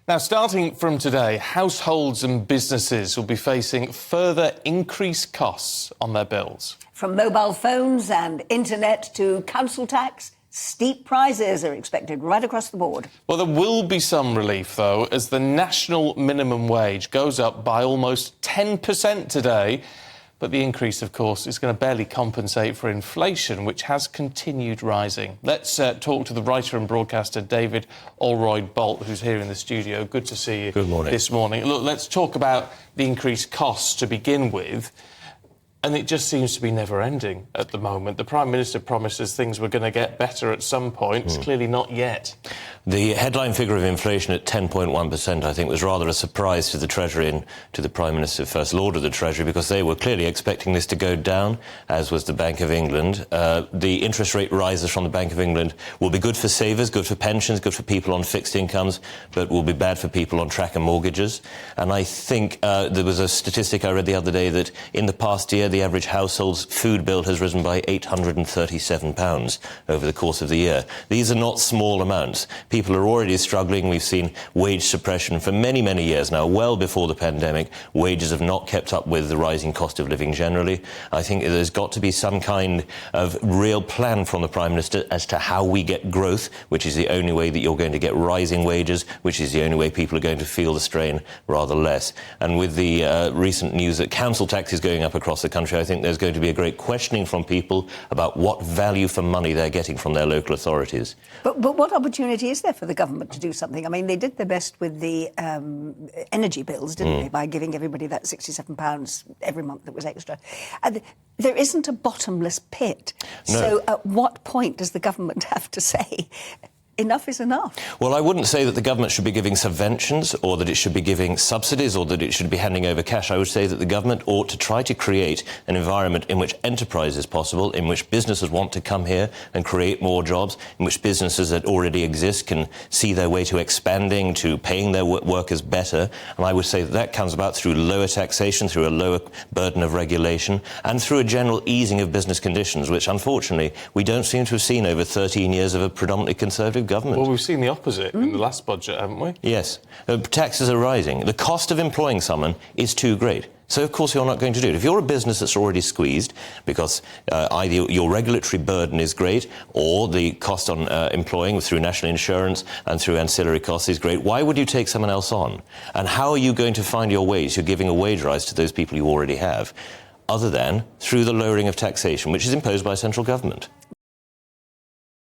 Now, starting from today, households and businesses will be facing further increased costs on their bills. From mobile phones and internet to council tax, steep prices are expected right across the board. Well, there will be some relief, though, as the national minimum wage goes up by almost 10% today. But the increase, of course, is going to barely compensate for inflation, which has continued rising. Let's talk to the writer and broadcaster David Oldroyd-Bolt, who's here in the studio. Good to see you. Good morning. This morning. Look, let's talk about the increased costs to begin with. And it just seems to be never-ending at the moment. The Prime Minister promises things were going to get better at some point. It's clearly not yet. The headline figure of inflation at 10.1%, I think, was rather a surprise to the Treasury and to the Prime Minister, First Lord of the Treasury, because they were clearly expecting this to go down, as was the Bank of England. The interest rate rises from the Bank of England will be good for savers, good for pensions, good for people on fixed incomes, but will be bad for people on tracker mortgages. And I think there was a statistic I read the other day that in the past year, the average household's food bill has risen by £837 over the course of the year. These are not small amounts. People are already struggling. We've seen wage suppression for many, many years now. Well before the pandemic, wages have not kept up with the rising cost of living generally. I think there's got to be some kind of real plan from the Prime Minister as to how we get growth, which is the only way that you're going to get rising wages, which is the only way people are going to feel the strain rather less. And with the recent news that council tax is going up across the country, I think there's going to be a great questioning from people about what value for money they're getting from their local authorities. But what opportunity is there for the government to do something? I mean, they did their best with the energy bills, didn't they, by giving everybody that £67 every month that was extra. There isn't a bottomless pit. No. So at what point does the government have to say, enough is enough? Well, I wouldn't say that the government should be giving subventions or that it should be giving subsidies or that it should be handing over cash. I would say that the government ought to try to create an environment in which enterprise is possible, in which businesses want to come here and create more jobs, in which businesses that already exist can see their way to expanding, to paying their workers better. And I would say that that comes about through lower taxation, through a lower burden of regulation, and through a general easing of business conditions, which unfortunately we don't seem to have seen over 13 years of a predominantly Conservative government. Well, we've seen the opposite in the last budget, haven't we? Yes. Taxes are rising. The cost of employing someone is too great. So, of course, you're not going to do it. If you're a business that's already squeezed because either your regulatory burden is great or the cost on employing through national insurance and through ancillary costs is great, why would you take someone else on? And how are you going to find your wage? You're giving a wage rise to those people you already have, other than through the lowering of taxation, which is imposed by central government.